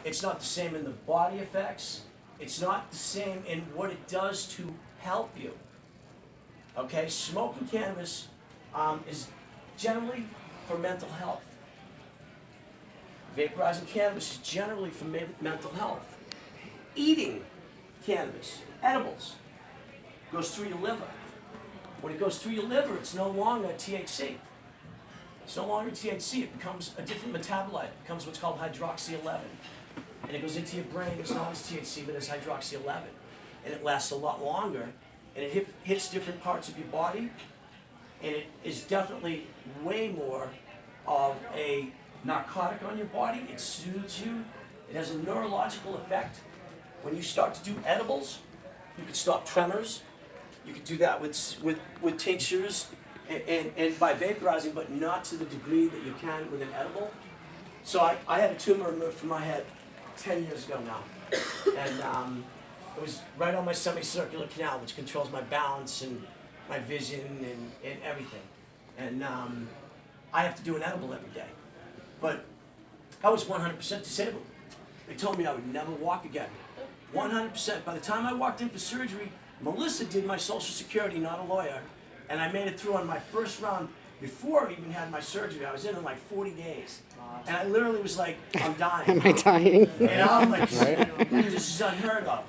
It's not the same in the body effects. It's not the same in what it does to help you. Okay, smoking cannabis is generally for mental health. Vaporizing cannabis is generally for mental health. Eating cannabis, edibles, goes through your liver. When it goes through your liver, it's no longer THC. It's no longer THC. It becomes a different metabolite. It becomes what's called hydroxy-11. And it goes into your brain. It's not as THC, but it's hydroxy-11. And it lasts a lot longer. And it hits different parts of your body. And it is definitely way more of a narcotic on your body. It soothes you. It has a neurological effect. When you start to do edibles, you can stop tremors. You can do that with tinctures and by vaporizing, but not to the degree that you can with an edible. So I had a tumor removed from my head 10 years ago now. And it was right on my semicircular canal, which controls my balance and my vision and everything. And I have to do an edible every day. But I was 100% disabled. They told me I would never walk again. 100%. By the time I walked in for surgery, Melissa did my Social Security, not a lawyer, and I made it through on my first round before I even had my surgery. I was in like 40 days. And I literally was like, I'm dying. Am I dying? And I'm like, this is unheard of.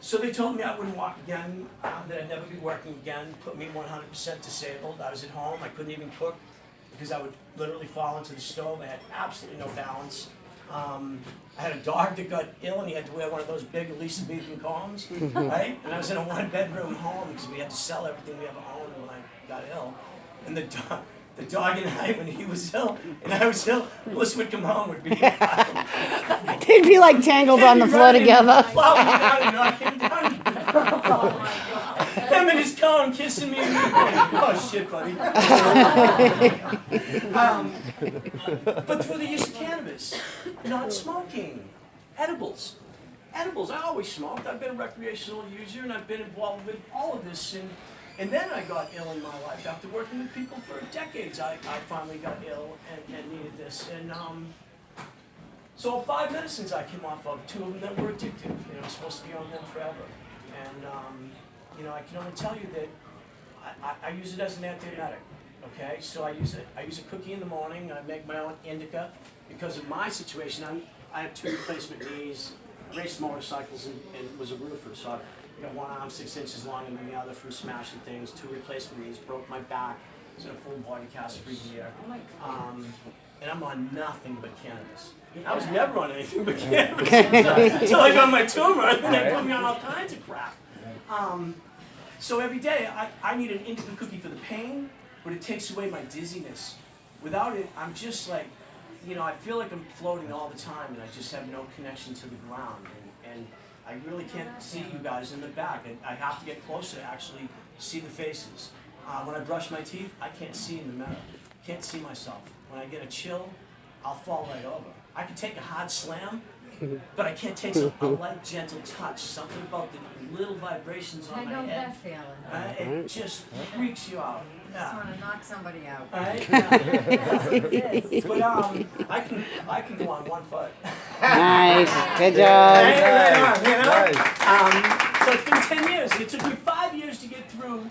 So they told me I wouldn't walk again, that I'd never be working again, put me 100% disabled. I was at home, I couldn't even cook because I would literally fall into the stove. I had absolutely no balance. I had a dog that got ill and he had to wear one of those big Elizabethan combs, right? And I was in a one-bedroom home because we had to sell everything we ever owned when I got ill. And the dog and I, when he was ill and I was ill, Melissa would come home, would be They'd be like tangled on the floor together. Oh my God. Him in his cone kissing me. Oh shit, buddy. But through the use of cannabis, not smoking, edibles. Edibles, I always smoked. I've been a recreational user and I've been involved with all of this. And then I got ill in my life. After working with people for decades, I finally got ill and needed this. And so 5 medicines I came off of, 2 of them that were addictive. You know, supposed to be on them forever. And you know, I can only tell you that I use it as an antiemetic. Okay, so I use a cookie in the morning. I make my own indica because of my situation. I have 2 replacement knees, raced motorcycles, and was a roofer. So I got one arm 6 inches longer than the other from smashing things. 2 replacement knees, broke my back. Was in a full body cast for a year. And I'm on nothing but cannabis. I was never on anything but cannabis until I got my tumor, and then they put me on all kinds of crap. So every day I need an indica cookie for the pain, but it takes away my dizziness. Without it, I'm just like, you know, I feel like I'm floating all the time, and I just have no connection to the ground. And I really can't see you guys in the back. I have to get closer to actually see the faces. When I brush my teeth, I can't see in the mirror. Can't see myself. When I get a chill, I'll fall right over. I can take a hard slam, but I can't take a light, gentle touch. Something about the little vibrations on my head. I know that feeling. It just freaks you out. I just want to knock somebody out. Right? Yes. But I can go on 1 foot. Nice. Good job. So it's been 10 years. It took me 5 years to get through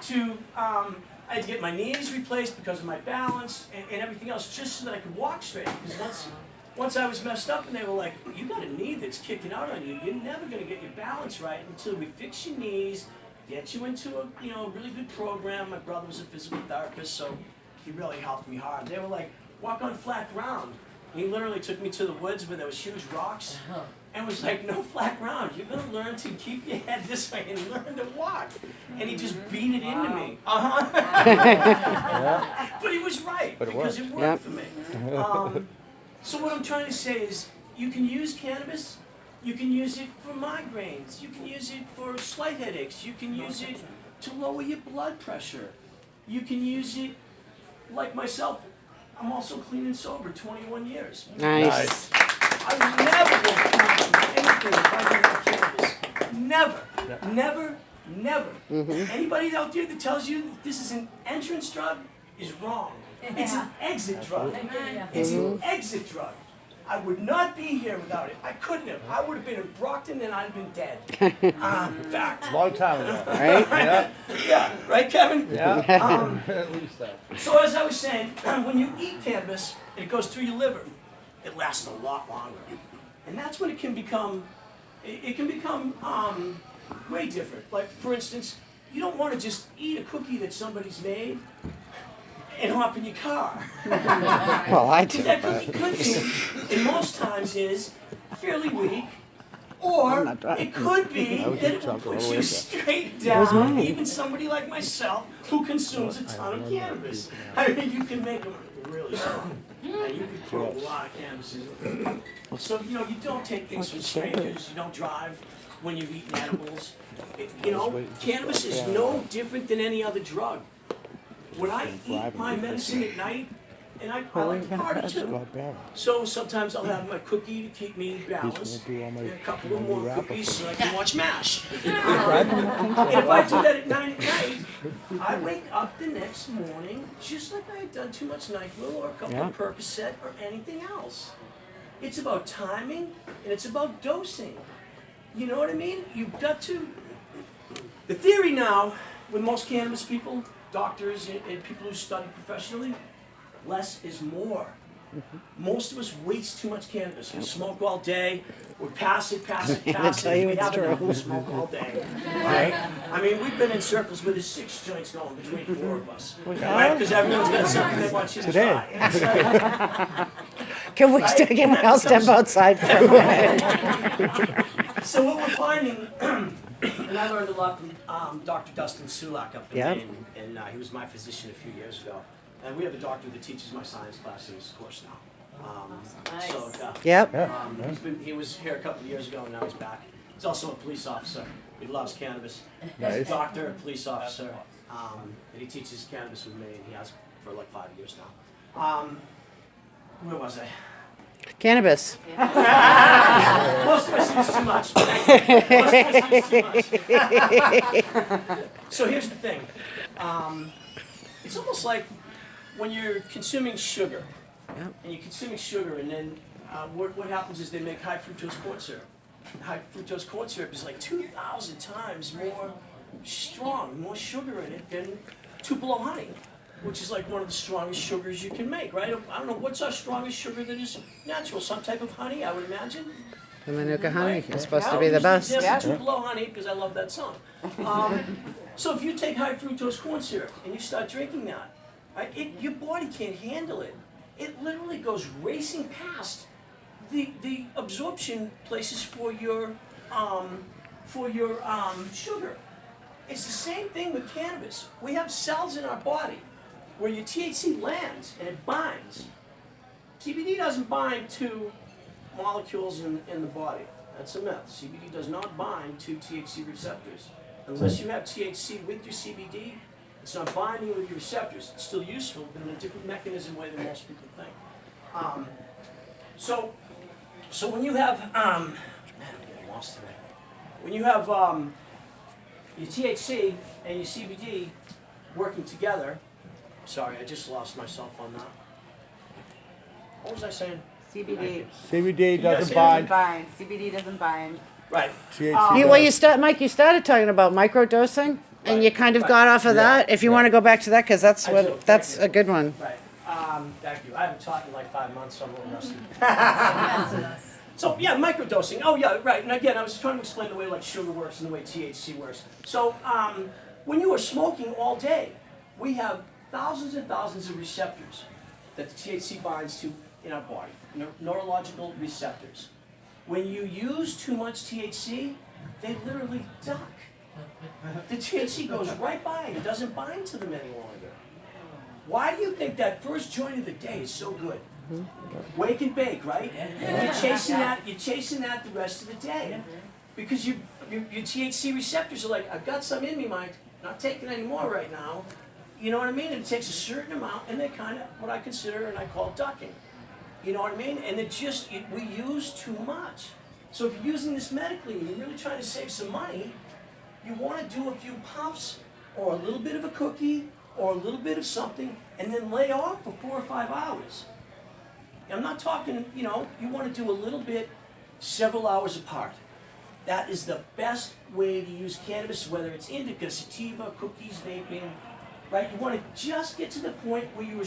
to, I had to get my knees replaced because of my balance and everything else just so that I could walk straight. Because once I was messed up and they were like, you got a knee that's kicking out on you. You're never going to get your balance right until we fix your knees, get you into a really good program. My brother was a physical therapist, so he really helped me hard. They were like, walk on flat ground. And he literally took me to the woods where there was huge rocks and was like, no flat ground. You're going to learn to keep your head this way and learn to walk. And he just beat it into me. But he was right because it worked for me. So what I'm trying to say is you can use cannabis. You can use it for migraines. You can use it for slight headaches. You can use it to lower your blood pressure. You can use it, like myself, I'm also clean and sober, 21 years. Nice. I never will anything if I didn't have cannabis. Never. Never. Never. Anybody out there that tells you that this is an entrance drug is wrong. It's an exit drug. Yeah. It's an exit drug. I would not be here without it. I couldn't have. I would have been in Brockton and I'd have been dead. In fact. Long time ago. Right? Yeah. Yeah, right, Kevin? Yeah. At least that. So as I was saying, when you eat cannabis and it goes through your liver, it lasts a lot longer. And that's when it can become way different. Like, for instance, you don't want to just eat a cookie that somebody's made and hop in your car. Well, I do. That cookie could be, and most times is, fairly weak, or not driving. it could be I was that in it trouble puts all you the way straight Where's down, mine? even somebody like myself who consumes a ton of cannabis. I mean, you can make them really strong. And you can throw a lot of cannabis in them. So, you don't take things from strangers, you don't drive when you've eaten edibles. Cannabis is no different than any other drug. When I eat my medicine at night, and I like to party too. So sometimes I'll have my cookie to keep me balanced, and a couple of more cookies so I can watch MASH. And if I do that at 9 at night, I wake up the next morning just like I had done too much NyQuil or a couple of Percocet or anything else. It's about timing and it's about dosing. You know what I mean? You've got to. The theory now with most cannabis people, doctors and people who study professionally, less is more. Most of us waste too much cannabis. We smoke all day, we pass it, tell and you we it's have true. enough, we smoke all day. Right? I mean, we've been in circles where there's 6 joints going between 4 of us. Right? Because everyone's got something they want you to try. It's like- Can we still get my house step outside for a minute? So what we're finding, and I learned a lot from Dr. Dustin Sulak up in Yep. Maine, and he was my physician a few years ago. And we have a doctor that teaches my science class in his course now. Nice. So, Yep. he was here a couple of years ago, and now he's back. He's also a police officer. He loves cannabis. He's a Nice. doctor, a police officer, and he teaches cannabis with me, and he has for like 5 years now. Where was I? Cannabis. Most questions too much. Most questions too much. So here's the thing. It's almost like when you're consuming sugar, Yep. and you're consuming sugar, and then what happens is they make high fructose corn syrup. High fructose corn syrup is like 2,000 times more strong, more sugar in it than Tupelo honey, which is like one of the strongest sugars you can make, right? I don't know, what's our strongest sugar that is natural? Some type of honey, I would imagine. The Manuka honey Right? is supposed to I'll be the use best. example Tupelo honey because I love that song. So if you take high fructose corn syrup and you start drinking that, right, your body can't handle it. It literally goes racing past the absorption places for your sugar. It's the same thing with cannabis. We have cells in our body where your THC lands and it binds. CBD doesn't bind to molecules in the body. That's a myth. CBD does not bind to THC receptors. Unless you have THC with your CBD, it's not binding with your receptors. It's still useful, but in a different mechanism way than most people think. So when you have, man, I'm getting lost today. When you have your THC and your CBD working together, sorry, I just lost myself on that. What was I saying? CBD CBD guys doesn't hear me? doesn't bind. bind. CBD doesn't bind. Right. THC Mike, you started talking about microdosing, and Right, you kind of right. got off of that. If you want to go back to that, because that's I do, that's thank a good one. Right. Thank you. I haven't taught in like 5 months, so I'm a little rusty. Yes. So yeah, microdosing. Oh yeah, right. And again, I was trying to explain the way like sugar works and the way THC works. So when you are smoking all day, we have thousands and thousands of receptors that the THC binds to in our body, neurological receptors. When you use too much THC, they literally duck. The THC goes right by it. It doesn't bind to them any longer. Why do you think that first joint of the day is so good? Wake and bake, right? And you're chasing that the rest of the day. Because your THC receptors are like, I've got some in me, Mike, not taking any more right now. You know what I mean? And it takes a certain amount, and they're kind of what I consider and I call ducking. You know what I mean? And we use too much. So if you're using this medically and you're really trying to save some money, you want to do a few puffs or a little bit of a cookie or a little bit of something and then lay off for 4 or 5 hours. I'm not talking, you know, you want to do a little bit, several hours apart. That is the best way to use cannabis, whether it's indica, sativa, cookies, vaping, right? You want to just get to the point where you